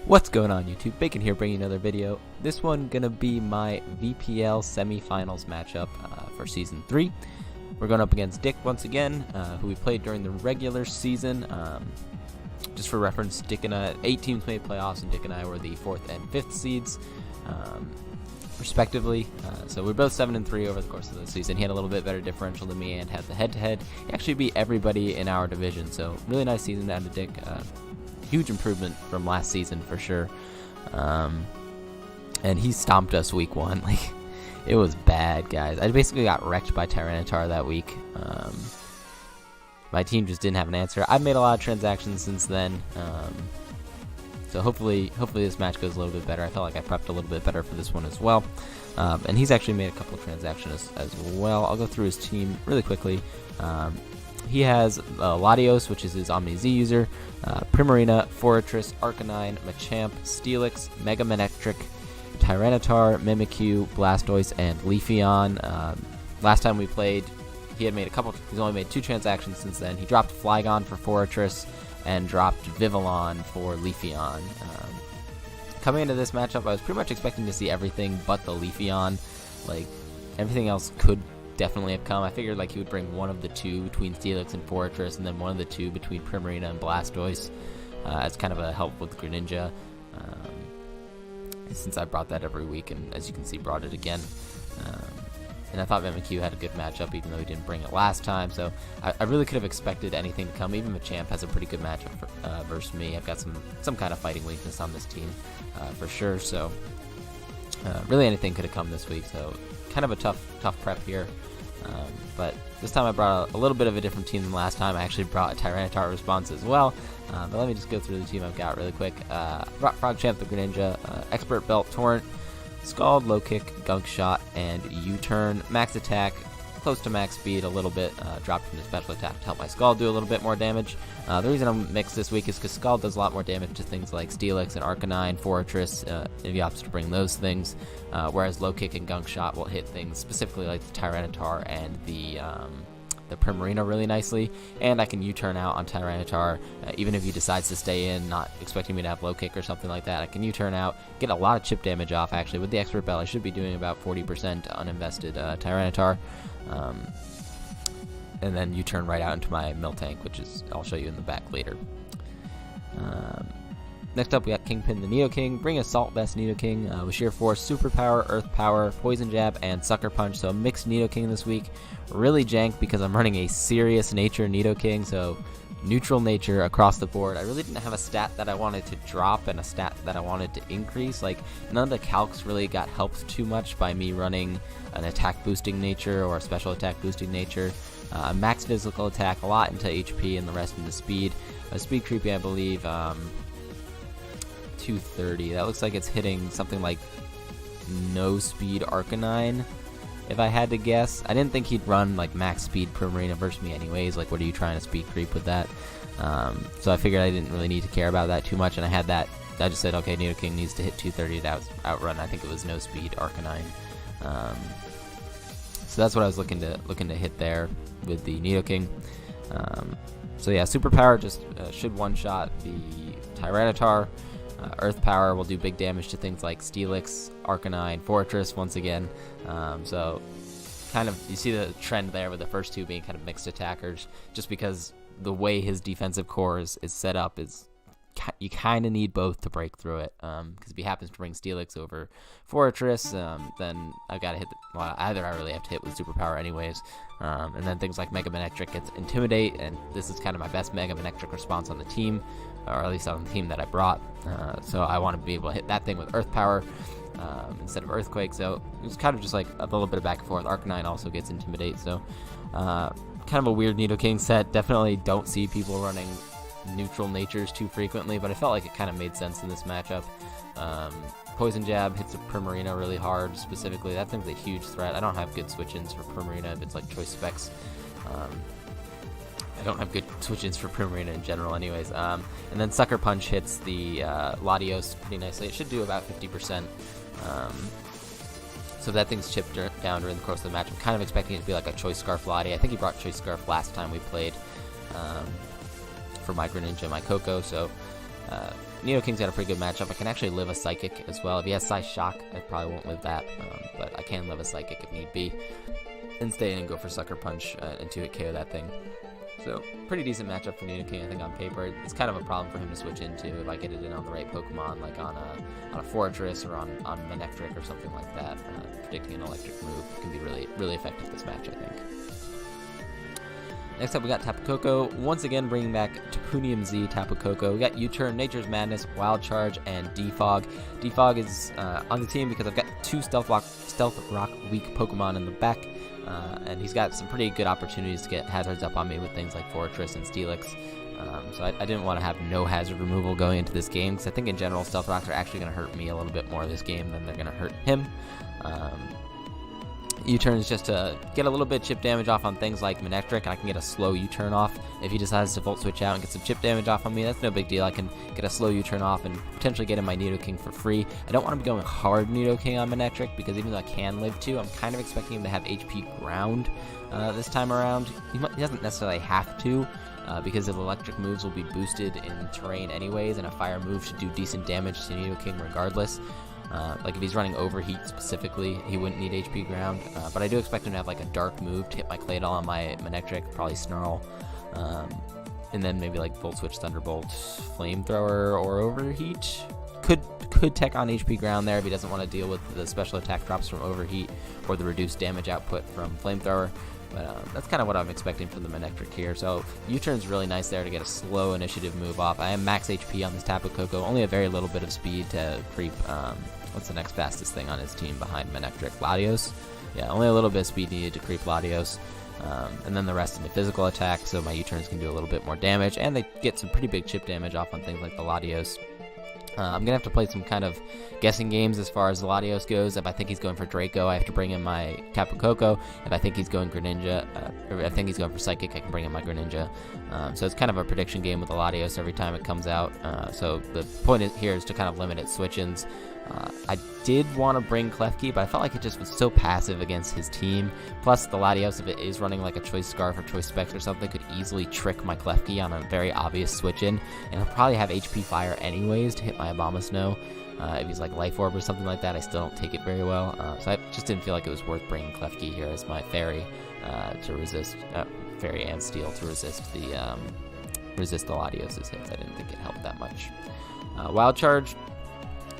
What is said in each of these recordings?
What's going on, YouTube? Bacon here, bringing another video. This one gonna be my VPL semifinals matchup for Season 3. We're going up against Dick once again, who we played during the regular season. Just for reference, Dick and I, 8 teams made playoffs, and Dick and I were the 4th and 5th seeds, respectively. So we're both 7-3 over the course of the season. He had a little bit better differential than me and had the head-to-head. He actually beat everybody in our division, so really nice season down to Dick. Huge improvement from last season for sure. And he stomped us week 1. Like, it was bad, guys. I basically got wrecked by Tyranitar that week. My team just didn't have an answer. I've made a lot of transactions since then. So hopefully this match goes a little bit better. I felt like I prepped a little bit better for this one as well. And he's actually made a couple of transactions as well. I'll go through his team really quickly. He has Latios, which is his Omni Z user, Primarina, Fortress, Arcanine, Machamp, Steelix, Mega Manectric, Tyranitar, Mimikyu, Blastoise, and Leafeon. Last time we played, he had made he's only made 2 transactions since then. He dropped Flygon for Fortress and dropped Vivillon for Leafeon. Coming into this matchup, I was pretty much expecting to see everything but the Leafeon. Like, everything else could definitely have come. I figured like he would bring one of the 2 between Steelix and Fortress, and then one of the 2 between Primarina and Blastoise, as kind of a help with Greninja. Since I brought that every week, and as you can see, brought it again. And I thought Mimikyu had a good matchup, even though he didn't bring it last time. So I really could have expected anything to come. Even Machamp has a pretty good matchup versus me. I've got some kind of fighting weakness on this team for sure. So really anything could have come this week. So kind of a tough prep here. But this time I brought a little bit of a different team than last time. I actually brought a Tyranitar response as well. But let me just go through the team I've got really quick. Brought Frogchamp, the Greninja, Expert Belt, Torrent, Scald, Low Kick, Gunk Shot, and U-Turn. Max attack, close to max speed a little bit. Dropped into special attack to help my Scald do a little bit more damage. The reason I'm mixed this week is because Scald does a lot more damage to things like Steelix and Arcanine, Fortress, if he opts to bring those things. Whereas Low Kick and Gunk Shot will hit things specifically like the Tyranitar and the Primarina really nicely, and I can U-turn out on Tyranitar, even if he decides to stay in, not expecting me to have Low Kick or something like that. I can U-turn out, get a lot of chip damage off. Actually, with the Expert Belt, I should be doing about 40% uninvested Tyranitar, and then U-turn right out into my Miltank, which is I'll show you in the back later. Next up, we got Kingpin the Nidoking. Bring Assault Vest Nidoking with Sheer Force, Super Power, Earth Power, Poison Jab, and Sucker Punch. So a mixed Nidoking this week. Really jank because I'm running a serious Nature Nidoking, so neutral nature across the board. I really didn't have a stat that I wanted to drop and a stat that I wanted to increase. Like, none of the calcs really got helped too much by me running an attack boosting nature or a special attack boosting nature. Max physical attack, a lot into HP, and the rest into speed. Speed creepy, I believe. 230. That looks like it's hitting something like no speed Arcanine, if I had to guess. I didn't think he'd run like max speed Primarina versus me anyways. Like, what are you trying to speed creep with that? So I figured I didn't really need to care about that too much, and I had that. I just said, okay, Nidoking needs to hit 230 to outrun. I think it was no speed Arcanine. So that's what I was looking to hit there with the Nidoking. So yeah, Super Power just should one-shot the Tyranitar. Earth Power will do big damage to things like Steelix, Arcanine, Fortress once again. So kind of you see the trend there with the first 2 being kind of mixed attackers, just because the way his defensive core is set up is you kind of need both to break through it. Because if he happens to bring Steelix over Fortress, then I've got to hit either I really have to hit with Super Power anyways. And then things like Mega Manectric gets Intimidate, and this is kind of my best Mega Manectric response on the team, or at least on the team that I brought. So I want to be able to hit that thing with Earth Power instead of Earthquake. So it was kind of just like a little bit of back and forth. Arcanine also gets Intimidate, so kind of a weird Nidoking set. Definitely don't see people running neutral natures too frequently, but I felt like it kind of made sense in this matchup. Poison Jab hits a Primarina really hard specifically. That thing's a huge threat. I don't have good switch-ins for Primarina if it's like choice specs. I don't have good switch-ins for Primarina in general anyways. And then Sucker Punch hits the Latios pretty nicely. It should do about 50%. So that thing's chipped down during the course of the match. I'm kind of expecting it to be like a Choice Scarf Lati. I think he brought Choice Scarf last time we played for my Greninja and my Coco. So Nidoking's got a pretty good matchup. I can actually live a Psychic as well. If he has Psy Shock, I probably won't live that, but I can live a Psychic if need be. And stay in and go for Sucker Punch and 2-hit KO that thing. So, pretty decent matchup for Nidoking, I think, on paper. It's kind of a problem for him to switch into if I get it in on the right Pokemon, like on a Fortress or on Manectric or something like that. Predicting an electric move can be really effective this match, I think. Next up, we got Tapu Koko. Once again, bringing back Tapunium Z Tapu Koko. We got U-Turn, Nature's Madness, Wild Charge, and Defog. Defog is on the team because I've got 2 Stealth Rock weak Pokemon in the back. And he's got some pretty good opportunities to get hazards up on me with things like Fortress and Steelix. So I didn't want to have no hazard removal going into this game, because I think in general Stealth Rocks are actually going to hurt me a little bit more this game than they're going to hurt him. U-turn is just to get a little bit chip damage off on things like Manectric, and I can get a slow U-turn off. If he decides to Volt Switch out and get some chip damage off on me, that's no big deal. I can get a slow U-turn off and potentially get in my Nidoking for free. I don't want to be going hard Nidoking on Manectric, because even though I can live 2, I'm kind of expecting him to have HP ground this time around. He doesn't necessarily have to, because his electric moves will be boosted in terrain anyways, and a fire move should do decent damage to Nidoking regardless. Like if he's running Overheat specifically, he wouldn't need HP ground, but I do expect him to have like a dark move to hit my Claydol on my Manectric, probably Snarl, and then maybe like Volt Switch, Thunderbolt, Flamethrower, or Overheat. Could tech on HP ground there if he doesn't want to deal with the special attack drops from Overheat or the reduced damage output from Flamethrower. But that's kind of what I'm expecting from the Manectric here. So U-turn's really nice there to get a slow initiative move off. I am max HP on this Tapu Koko, only a very little bit of speed to creep. What's the next fastest thing on his team behind Manectric? Latios? Yeah, only a little bit of speed needed to creep Latios. And then the rest in the physical attack, so my U-turns can do a little bit more damage, and they get some pretty big chip damage off on things like the Latios. I'm going to have to play some kind of guessing games as far as Latios goes. If I think he's going for Draco, I have to bring in my Tapu Koko. If I think he's going Greninja, or if I think he's going for Psychic, I can bring in my Greninja. So it's kind of a prediction game with the Latios every time it comes out. So the point here is to kind of limit its switch-ins. I did want to bring Klefki, but I felt like it just was so passive against his team. Plus, the Latios, if it is running like a Choice Scarf or Choice Specs or something, could easily trick my Klefki on a very obvious switch-in. And he'll probably have HP Fire anyways to hit my Abomasnow. If he's like Life Orb or something like that, I still don't take it very well. So I just didn't feel like it was worth bringing Klefki here as my Fairy to resist, Fairy and Steel to resist the Latios' hits. I didn't think it helped that much. Wild Charge.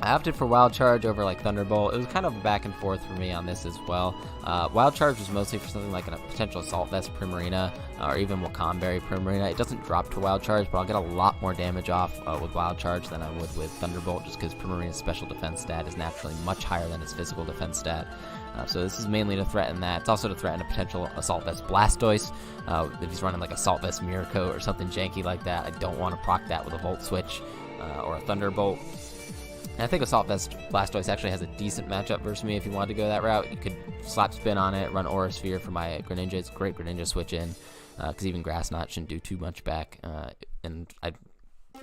I opted for Wild Charge over like Thunderbolt. It was kind of back and forth for me on this as well. Wild Charge was mostly for something like a potential Assault Vest Primarina or even Wakamberry Primarina. It doesn't drop to Wild Charge, but I'll get a lot more damage off with Wild Charge than I would with Thunderbolt, just because Primarina's special defense stat is naturally much higher than its physical defense stat. So this is mainly to threaten that. It's also to threaten a potential Assault Vest Blastoise. If he's running like Assault Vest Miracle or something janky like that, I don't want to proc that with a Volt Switch or a Thunderbolt. And I think Assault Vest Blastoise actually has a decent matchup versus me if you wanted to go that route. You could slap spin on it, run Aura Sphere for my Greninja. It's a great Greninja switch in, because even Grass Knot shouldn't do too much back. And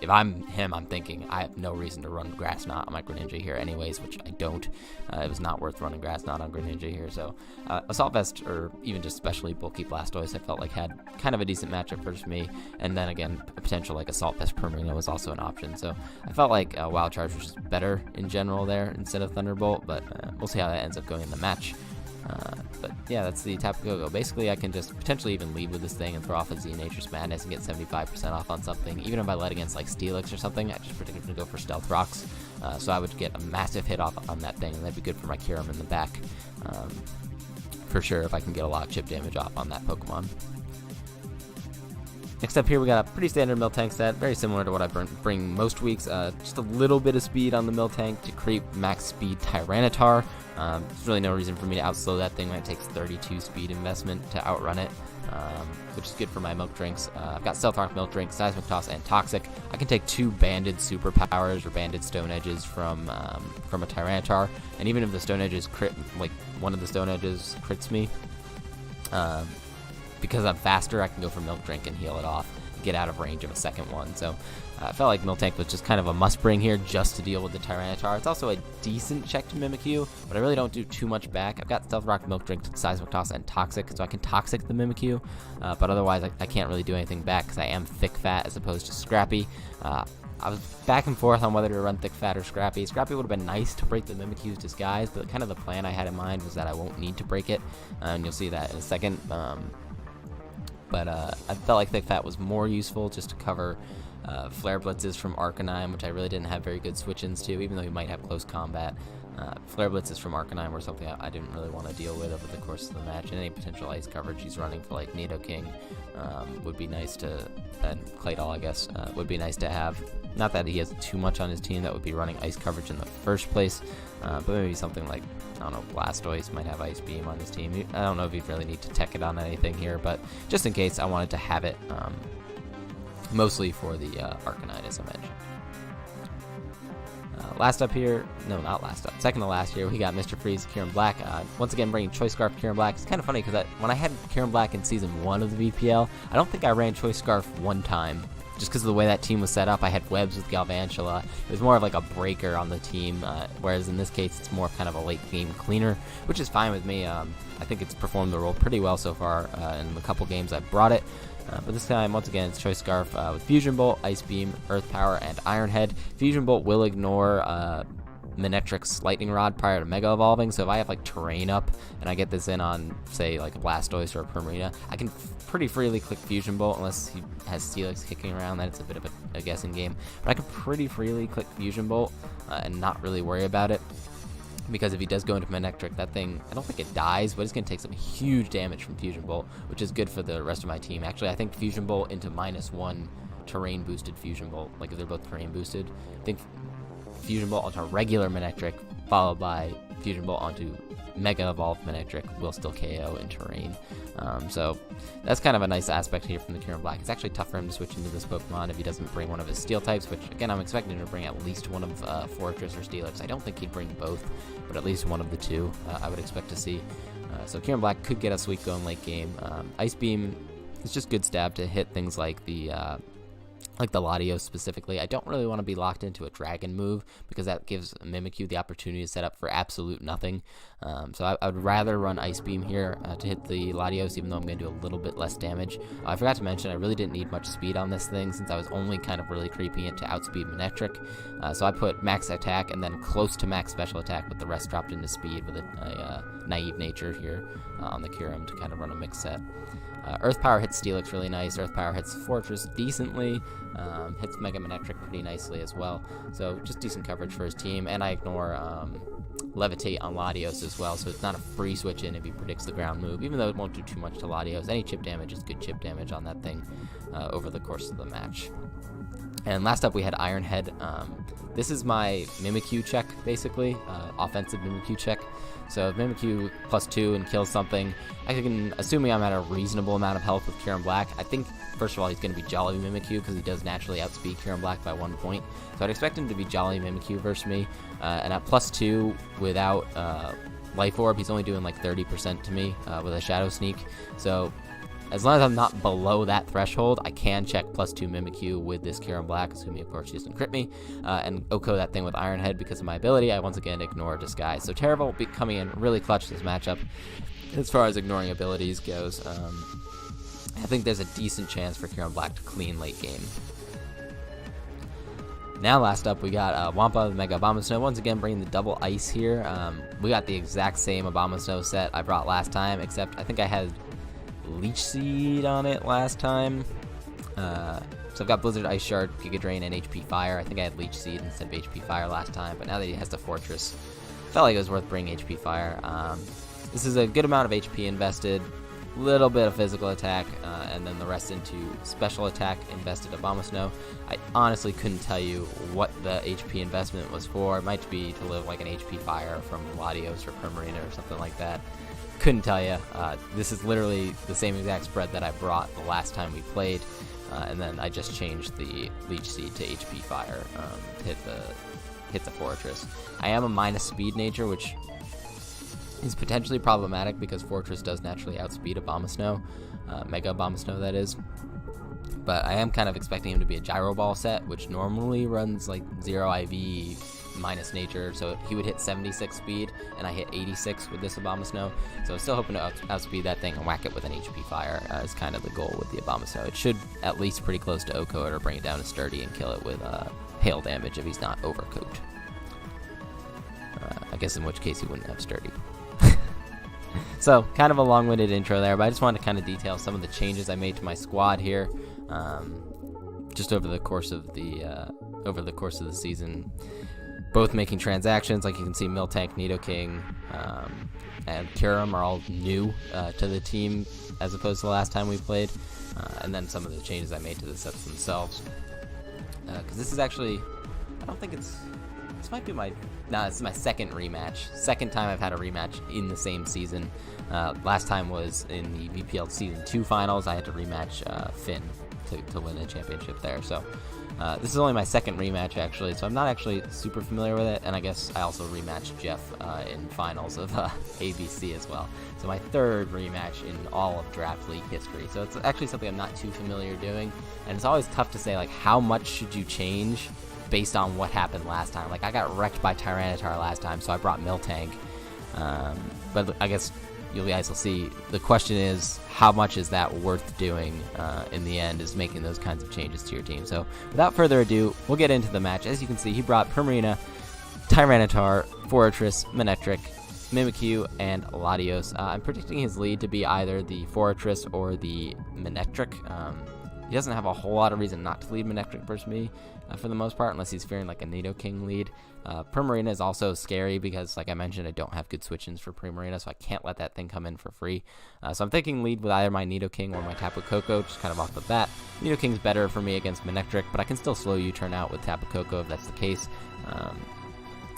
if I'm him, I'm thinking I have no reason to run Grass Knot on my Greninja here anyways, which I don't. It was not worth running Grass Knot on Greninja here. So Assault Vest, or even just especially bulky Blastoise, I felt like had kind of a decent matchup versus me. And then again, a potential like Assault Vest Primarina was also an option. So I felt like Wild Charge was just better in general there instead of Thunderbolt, but we'll see how that ends up going in the match. But yeah, that's the Tapu Koko. Basically, I can just potentially even lead with this thing and throw off a Z Nature's Madness and get 75% off on something. Even if I led against like Steelix or something, I just predicted to go for Stealth Rocks. So I would get a massive hit off on that thing, and that'd be good for my Kyurem in the back. For sure, if I can get a lot of chip damage off on that Pokemon. Next up here, we got a pretty standard Miltank set, very similar to what I bring most weeks. Just a little bit of speed on the Miltank to creep max speed Tyranitar. There's really no reason for me to outslow that thing when it takes 32 speed investment to outrun it, which is good for my Milk Drinks. I've got Stealth Rock, Milk Drink, Seismic Toss, and Toxic. I can take 2 banded superpowers or banded Stone Edges from a Tyranitar, and even if the Stone Edges crit, like one of the Stone Edges crits me, because I'm faster, I can go for Milk Drink and heal it off, get out of range of a second one. So I felt like Miltank was just kind of a must-bring here just to deal with the Tyranitar. It's also a decent check to Mimikyu, but I really don't do too much back. I've got Stealth Rock, Milk Drink, Seismic Toss, and Toxic, so I can Toxic the Mimikyu, but otherwise I can't really do anything back because I am thick fat as opposed to scrappy. I was back and forth on whether to run Thick Fat or Scrappy. Scrappy would have been nice to break the Mimikyu's disguise, but kind of the plan I had in mind was that I won't need to break it, and you'll see that in a second. But I felt like Thick Fat was more useful just to cover Flare Blitzes from Arcanine, which I really didn't have very good switch-ins to, even though you might have close combat. Flare Blitzes from Arcanine were something I didn't really want to deal with over the course of the match, and any potential ice coverage he's running for like Nidoking would be nice to, and Claydol I guess, would be nice to have. Not that he has too much on his team that would be running ice coverage in the first place, but maybe something like, I don't know, Blastoise might have Ice Beam on his team. I don't know if you'd really need to tech it on anything here, but just in case, I wanted to have it, mostly for the Arcanine, as I mentioned. Last up here, no, not last up, second to last here, we got Mr. Freeze, Kieran Black. Once again, bringing Choice Scarf, Kieran Black. It's kind of funny because when I had Kieran Black in Season 1 of the VPL, I don't think I ran Choice Scarf one time, just because of the way that team was set up. I had webs with Galvantula. It was more of like a breaker on the team, whereas in this case, it's more kind of a late-game cleaner, which is fine with me. I think it's performed the role pretty well so far in the couple games I've brought it. But this time, once again, it's Choice Scarf with Fusion Bolt, Ice Beam, Earth Power, and Iron Head. Fusion Bolt will ignore Manectric's Lightning Rod prior to Mega Evolving, so if I have like Terrain up and I get this in on, say, like a Blastoise or a Primarina, I can pretty freely click Fusion Bolt unless he has Steelix kicking around. Then it's a bit of a guessing game. But I can pretty freely click Fusion Bolt and not really worry about it. Because if he does go into Manectric, that thing, I don't think it dies, but it's going to take some huge damage from Fusion Bolt, which is good for the rest of my team. Actually, I think Fusion Bolt into -1 terrain boosted Fusion Bolt, like if they're both terrain boosted, I think Fusion Bolt onto regular Manectric, followed by Fusion Bolt onto Mega Evolved Manectric will still KO in terrain. So that's kind of a nice aspect here from the Kieran Black. It's actually tough for him to switch into this Pokemon if he doesn't bring one of his Steel types, which again I'm expecting him to bring at least one of Fortress or Steelix. I don't think he'd bring both, but at least one of the two I would expect to see. So Kieran Black could get us weak going late game. Ice Beam is just good stab to hit things like the Latios specifically. I don't really want to be locked into a Dragon move because that gives Mimikyu the opportunity to set up for absolute nothing. So I would rather run Ice Beam here to hit the Latios, even though I'm going to do a little bit less damage. I forgot to mention I really didn't need much speed on this thing since I was only kind of really creeping it to outspeed Manectric. So I put max attack and then close to max special attack, with the rest dropped into speed with a naive nature here on the Kyurem to kind of run a mix set. Earth Power hits Steelix really nice. Earth Power hits Fortress decently. Hits Mega Manectric pretty nicely as well. So just decent coverage for his team. And I ignore Levitate on Latios as well. So it's not a free switch in if he predicts the ground move, even though it won't do too much to Latios. Any chip damage is good chip damage on that thing over the course of the match. And last up we had Iron Head. This is my Mimikyu check, basically. Offensive Mimikyu check. So if Mimikyu +2 and kills something, I can, assuming I'm at a reasonable amount of health with Kieran Black, I think, first of all, he's going to be Jolly Mimikyu because he does naturally outspeed Kieran Black by 1 point. So I'd expect him to be Jolly Mimikyu versus me. And at +2 without Life Orb, he's only doing like 30% to me with a Shadow Sneak. So as long as I'm not below that threshold, I can check +2 Mimikyu with this Kieran Black, assuming, of course, he doesn't crit me, and OHKO that thing with Iron Head because of my ability. I once again ignore Disguise. So Terra will be coming in really clutch this matchup as far as ignoring abilities goes. I think there's a decent chance for Kieran Black to clean late game. Now last up we got Wampa with Mega Abomasnow, once again bringing the double ice here. We got the exact same Abomasnow set I brought last time, except I think I had Leech Seed on it last time. So I've got Blizzard, Ice Shard, Giga Drain, and HP Fire. I think I had Leech Seed instead of HP Fire last time, but now that he has the Fortress, felt like it was worth bringing HP Fire. This is a good amount of HP invested, little bit of physical attack, and then the rest into special attack invested Abomasnow. I honestly couldn't tell you what the HP investment was for. It might be to live like an HP Fire from Latios or Primarina or something like that. Couldn't tell you. This is literally the same exact spread that I brought the last time we played, and then I just changed the Leech Seed to HP Fire to hit the Fortress. I am a minus speed nature, which is potentially problematic because Fortress does naturally outspeed Abomasnow, Mega Abomasnow that is. But I am kind of expecting him to be a Gyro Ball set, which normally runs like 0 IV, minus nature, so he would hit 76 speed, and I hit 86 with this Abomasnow. So I'm still hoping to outspeed that thing and whack it with an HP fire is kind of the goal with the Abomasnow. It should at least pretty close to OHKO or bring it down to sturdy and kill it with hail damage if he's not overcooked. I guess in which case he wouldn't have sturdy. So kind of a long-winded intro there, but I just wanted to kind of detail some of the changes I made to my squad here, just over the course of the season. Both making transactions, like you can see, Miltank, Nidoking, and Kyurem are all new to the team as opposed to the last time we played, and then some of the changes I made to the sets themselves. Because this is actually, I don't think it's. This might be this is my second rematch. Second time I've had a rematch in the same season. Last time was in the VPL Season 2 finals. I had to rematch Finn to win a championship there. So this is only my second rematch, actually. So I'm not actually super familiar with it. And I guess I also rematched Jeff in finals of ABC as well. So my third rematch in all of Draft League history. So it's actually something I'm not too familiar doing. And it's always tough to say, like, how much should you change based on what happened last time. Like, I got wrecked by Tyranitar last time, so I brought Miltank. But I guess you guys will see. The question is, how much is that worth doing in the end, is making those kinds of changes to your team. So without further ado, we'll get into the match. As you can see, he brought Primarina, Tyranitar, Forretress, Manectric, Mimikyu, and Latios. I'm predicting his lead to be either the Forretress or the Manectric. He doesn't have a whole lot of reason not to lead Manectric versus me, for the most part, unless he's fearing like a Nidoking lead. Primarina is also scary because, like I mentioned, I don't have good switch-ins for Primarina, so I can't let that thing come in for free. So I'm thinking lead with either my Nidoking or my Tapu Koko, just kind of off the bat. Nidoking's better for me against Manectric, but I can still slow U-turn out with Tapu Koko if that's the case.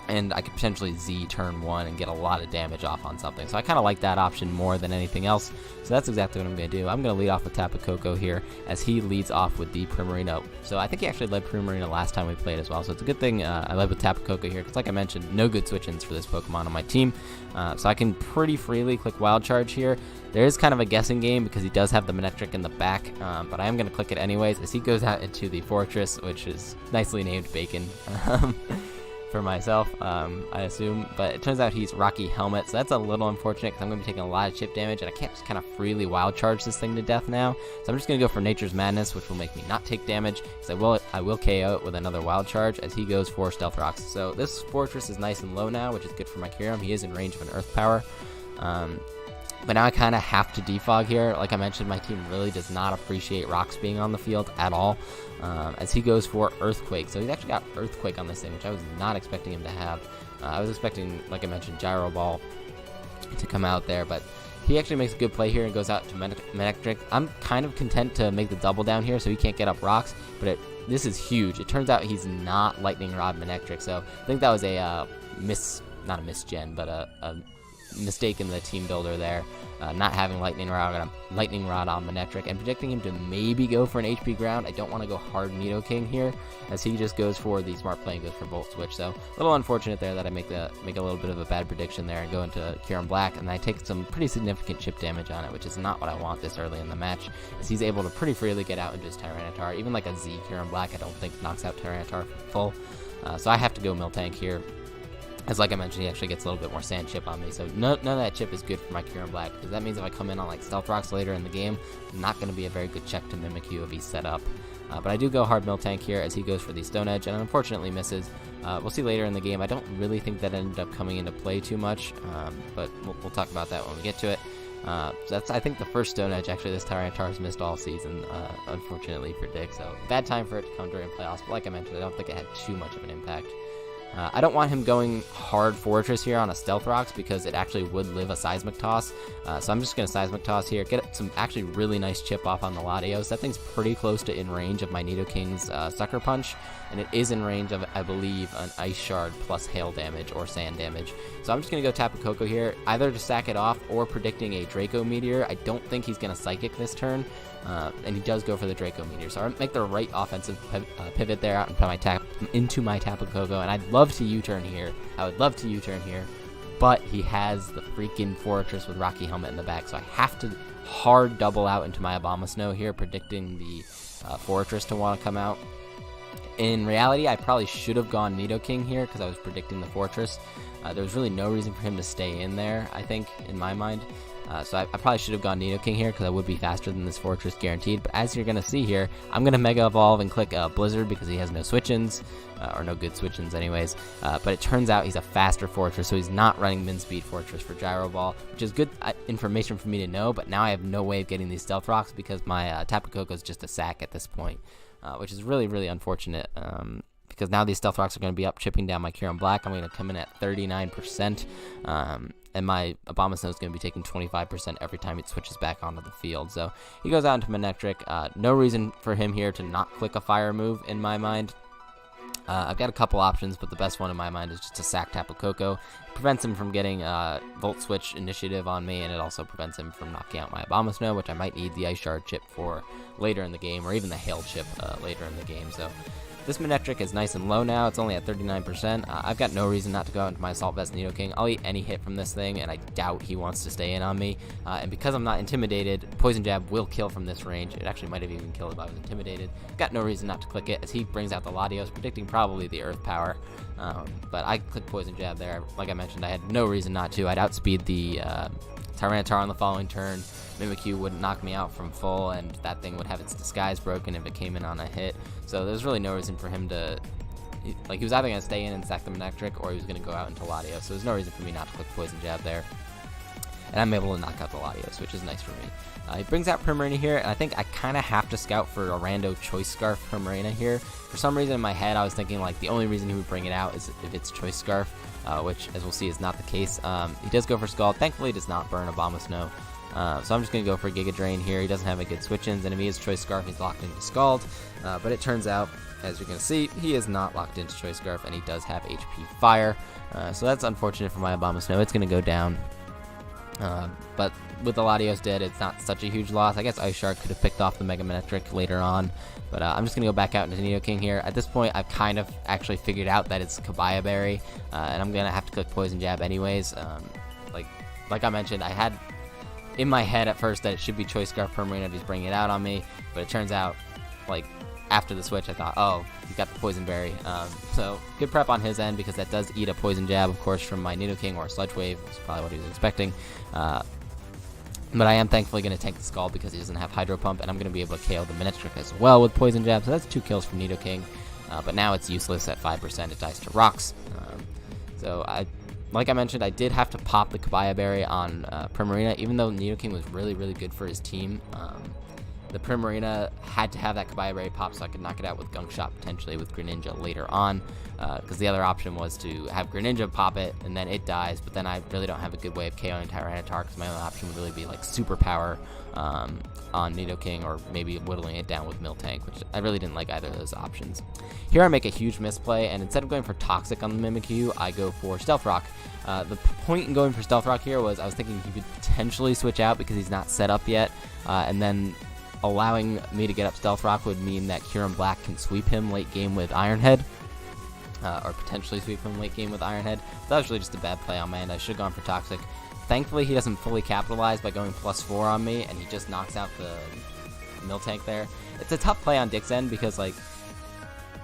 And I could potentially Z turn 1 and get a lot of damage off on something. So I kind of like that option more than anything else. So that's exactly what I'm going to do. I'm going to lead off with Tapu Koko here as he leads off with the Primarina. So I think he actually led Primarina last time we played as well. So it's a good thing I led with Tapu Koko here because, like I mentioned, no good switch-ins for this Pokemon on my team. So I can pretty freely click Wild Charge here. There is kind of a guessing game because he does have the Manectric in the back, but I am going to click it anyways as he goes out into the Fortress, which is nicely named Bacon. For myself, I assume, but it turns out he's Rocky Helmet, so that's a little unfortunate because I'm going to be taking a lot of chip damage, and I can't just kind of freely wild charge this thing to death now. So I'm just going to go for Nature's Madness, which will make me not take damage, because I will KO it with another wild charge as he goes for Stealth Rocks. So this Fortress is nice and low now, which is good for my Kyurem. He is in range of an Earth Power. But now I kind of have to defog here. Like I mentioned, my team really does not appreciate rocks being on the field at all, as he goes for Earthquake. So he's actually got Earthquake on this thing, which I was not expecting him to have. I was expecting, like I mentioned, Gyro Ball to come out there, but he actually makes a good play here and goes out to Manectric. I'm kind of content to make the double down here so he can't get up rocks, but this is huge. It turns out he's not Lightning Rod Manectric, so I think that was a not a misgen, but a mistake in the team builder there, not having Lightning Rod on Manectric and predicting him to maybe go for an HP ground. I don't want to go hard Nidoking here as he just goes for the smart play and goes for Volt Switch. So a little unfortunate there that I make a little bit of a bad prediction there and go into Kyurem Black, and I take some pretty significant chip damage on it, which is not what I want this early in the match, as he's able to pretty freely get out into his Tyranitar. Even like a Z Kyurem Black I don't think knocks out Tyranitar full. So I have to go Miltank here. As like I mentioned, he actually gets a little bit more sand chip on me, so none of that chip is good for my Kyurem Black, because that means if I come in on like Stealth Rocks later in the game, not going to be a very good check to Mimikyu if he's set up. But I do go hard Miltank here as he goes for the Stone Edge, and unfortunately misses. We'll see later in the game. I don't really think that ended up coming into play too much, but we'll talk about that when we get to it. So that's, I think, the first Stone Edge actually this Tyranitar has missed all season, unfortunately for Dick, so bad time for it to come during playoffs, but like I mentioned, I don't think it had too much of an impact. I don't want him going hard Fortress here on a Stealth Rocks because it actually would live a Seismic Toss. So I'm just going to Seismic Toss here, get some actually really nice chip off on the Latios. That thing's pretty close to in range of my Nidoking's Sucker Punch, and it is in range of, I believe, an Ice Shard plus Hail damage or Sand damage. So I'm just going to go Tapu Koko here, either to sack it off or predicting a Draco Meteor. I don't think he's going to Psychic this turn. And he does go for the Draco Meteor. So I make the right offensive pivot there out into my Tapu Koko, and I'd love to U-turn here. I would love to U-turn here, but he has the freaking Fortress with Rocky Helmet in the back, so I have to hard double out into my Abomasnow here, predicting the Fortress to want to come out. In reality, I probably should have gone Nidoking here because I was predicting the Fortress. There was really no reason for him to stay in there, I think, in my mind. So I probably should have gone Nidoking here because I would be faster than this Fortress guaranteed. But as you're going to see here, I'm going to Mega Evolve and click Blizzard because he has no switch-ins, or no good switch-ins anyways. But it turns out he's a faster Fortress, so he's not running Min-Speed Fortress for Gyro Ball, which is good information for me to know. But now I have no way of getting these Stealth Rocks because my Tapu Koko is just a sack at this point, which is really, really unfortunate. Because now these Stealth Rocks are going to be up, chipping down my Kyurem Black. I'm going to come in at 39%, and my Abomasnow is going to be taking 25% every time it switches back onto the field. So he goes out into Manectric. No reason for him here to not click a fire move in my mind. I've got a couple options, but the best one in my mind is just to sack Tapu Koko. It prevents him from getting Volt Switch initiative on me, and it also prevents him from knocking out my Abomasnow, which I might need the Ice Shard chip for later in the game, or even the Hail chip later in the game. So this Manectric is nice and low now. It's only at 39%. I've got no reason not to go out into my Assault Vest Nidoking. I'll eat any hit from this thing, and I doubt he wants to stay in on me. And because I'm not intimidated, Poison Jab will kill from this range. It actually might have even killed if I was intimidated. Got no reason not to click it, as he brings out the Latios, predicting probably the Earth Power. But I clicked Poison Jab there. Like I mentioned, I had no reason not to. I'd outspeed the Tyranitar on the following turn. Mimikyu wouldn't knock me out from full, and that thing would have its disguise broken if it came in on a hit. So there's really no reason for him to, like, he was either going to stay in and sack the Manectric, or he was going to go out into Latios. So there's no reason for me not to click Poison Jab there. And I'm able to knock out the Latios, which is nice for me. He brings out Primarina here, and I think I kind of have to scout for a rando Choice Scarf Primarina here. For some reason in my head, I was thinking, like, the only reason he would bring it out is if it's Choice Scarf, which, as we'll see, is not the case. He does go for Scald. Thankfully, he does not burn Abomasnow. So I'm just going to go for Giga Drain here. He doesn't have any good switch-ins, and if he is Choice Scarf, he's locked into Scald. But it turns out, as you're going to see, he is not locked into Choice Scarf, and he does have HP Fire. So that's unfortunate for my Abomasnow. It's going to go down. But with the Latios dead, it's not such a huge loss. I guess Ice Shark could have picked off the Mega Manectric later on. But I'm just going to go back out into Nidoking here. At this point, I've kind of actually figured out that it's Kabaya Berry, and I'm going to have to click Poison Jab anyways. Like I mentioned, I had in my head at first that it should be Choice Scarf Primarina if he's bringing it out on me, but it turns out, like, after the switch, I thought, oh, he's got the Poison Berry. So good prep on his end, because that does eat a Poison Jab, of course, from my Nidoking, or a Sludge Wave, which is probably what he was expecting. But I am thankfully going to tank the Scald because he doesn't have Hydro Pump, and I'm going to be able to KO the Manectric as well with Poison Jab, so that's 2 kills from Nidoking. But now it's useless at 5%, it dies to Rocks. Like I mentioned, I did have to pop the Kabaya Berry on Primarina, even though Nidoking was really, really good for his team. The Primarina had to have that Kabaya Berry pop so I could knock it out with Gunk Shot, potentially with Greninja later on, because the other option was to have Greninja pop it, and then it dies, but then I really don't have a good way of KOing Tyranitar, because my only option would really be like Super Power on Nidoking, or maybe whittling it down with Miltank, which I really didn't like either of those options. Here I make a huge misplay, and instead of going for Toxic on the Mimikyu, I go for Stealth Rock. The point in going for Stealth Rock here was I was thinking he could potentially switch out because he's not set up yet, and then allowing me to get up Stealth Rock would mean that Kyurem Black can sweep him late game with Iron Head, or potentially sweep him late game with Iron Head. That was really just a bad play on my end. I should have gone for Toxic. Thankfully, he doesn't fully capitalize by going +4 on me, and he just knocks out the Miltank there. It's a tough play on Dick's end because, like,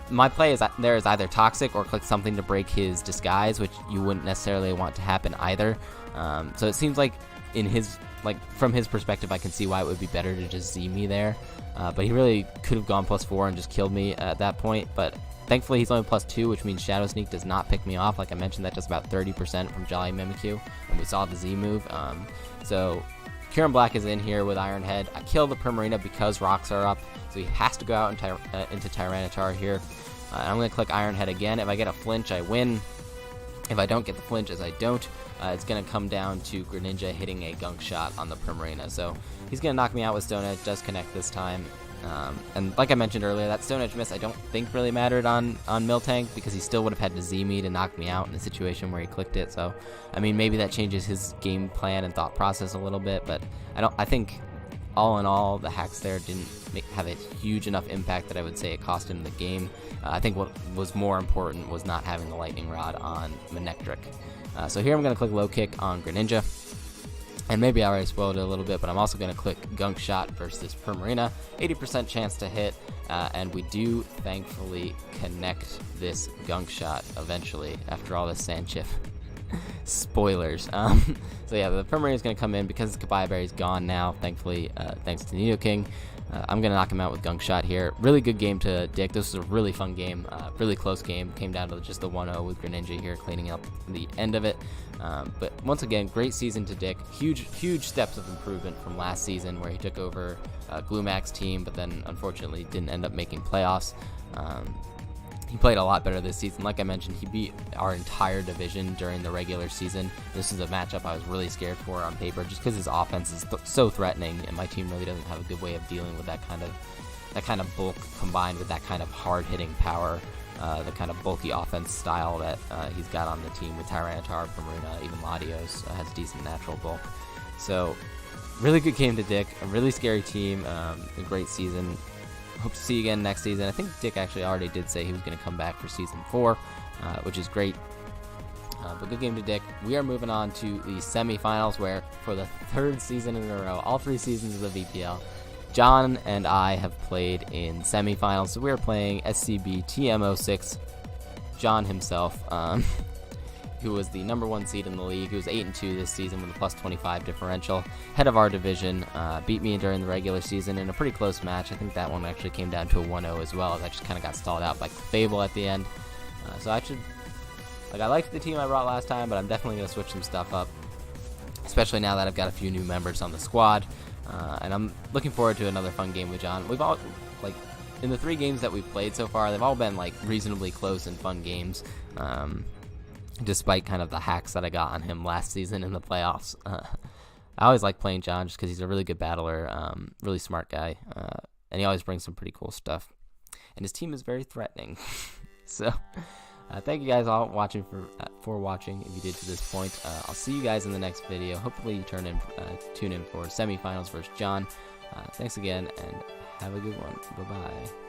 my play is either Toxic or click something to break his Disguise, which you wouldn't necessarily want to happen either. So it seems like from his perspective, I can see why it would be better to just Z me there. But he really could have gone +4 and just killed me at that point. But thankfully, he's only +2, which means Shadow Sneak does not pick me off. Like I mentioned, that does about 30% from Jolly Mimikyu, and we saw the Z move. So Kyurem Black is in here with Iron Head. I kill the Primarina because Rocks are up, so he has to go out into Tyranitar here. I'm going to click Iron Head again. If I get a flinch, I win. If I don't get the flinch, as I don't, it's going to come down to Greninja hitting a Gunk Shot on the Primarina. So he's going to knock me out with Stone Edge, does connect this time. And like I mentioned earlier, that Stone Edge miss I don't think really mattered on Miltank, because he still would have had to Z me to knock me out in the situation where he clicked it. So, I mean, maybe that changes his game plan and thought process a little bit, but I think all in all, the hacks there didn't have a huge enough impact that I would say it cost him the game. I think what was more important was not having the Lightning Rod on Manectric. So here I'm going to click Low Kick on Greninja. And maybe I already spoiled it a little bit, but I'm also going to click Gunk Shot versus Primarina. 80% chance to hit, and we do thankfully connect this Gunk Shot eventually after all this Sandchip. Spoilers. So yeah, the Primarina is going to come in because the Kabaya Berry's gone now, thankfully, thanks to Nidoking. I'm going to knock him out with Gunk Shot here. Really good game to Dick. This was a really fun game, really close game. Came down to just the 1-0 with Greninja here, cleaning up the end of it. But once again, great season to Dick. Huge steps of improvement from last season where he took over Glumac's team, but then unfortunately didn't end up making playoffs. He played a lot better this season. Like I mentioned, he beat our entire division during the regular season. This is a matchup I was really scared for on paper just because his offense is so threatening, and my team really doesn't have a good way of dealing with that kind of bulk combined with that kind of hard-hitting power, the kind of bulky offense style that he's got on the team with Tyranitar, Primarina, even Latios has decent natural bulk. So, really good game to Dick, a really scary team, a great season. Hope to see you again next season. I think Dick actually already did say he was going to come back for Season 4, which is great. But good game to Dick. We are moving on to the semifinals where, for the third season in a row, all 3 seasons of the VPL, John and I have played in semifinals. So we are playing SCB TM06, John himself, who was the #1 seed in the league, who was 8-2 this season with a +25 differential, head of our division, beat me during the regular season in a pretty close match. I think that one actually came down to a 1-0 as well, as I just kind of got stalled out by Fable at the end. So I liked the team I brought last time, but I'm definitely going to switch some stuff up, especially now that I've got a few new members on the squad, and I'm looking forward to another fun game with John. We've all, in the 3 games that we've played so far, they've all been, reasonably close and fun games, despite kind of the hacks that I got on him last season in the playoffs. I always like playing John just because he's a really good battler, really smart guy, and he always brings some pretty cool stuff. And his team is very threatening. So, thank you guys all for watching. If you did to this point, I'll see you guys in the next video. Hopefully you tune in for semifinals versus John. Thanks again, and have a good one. Bye-bye.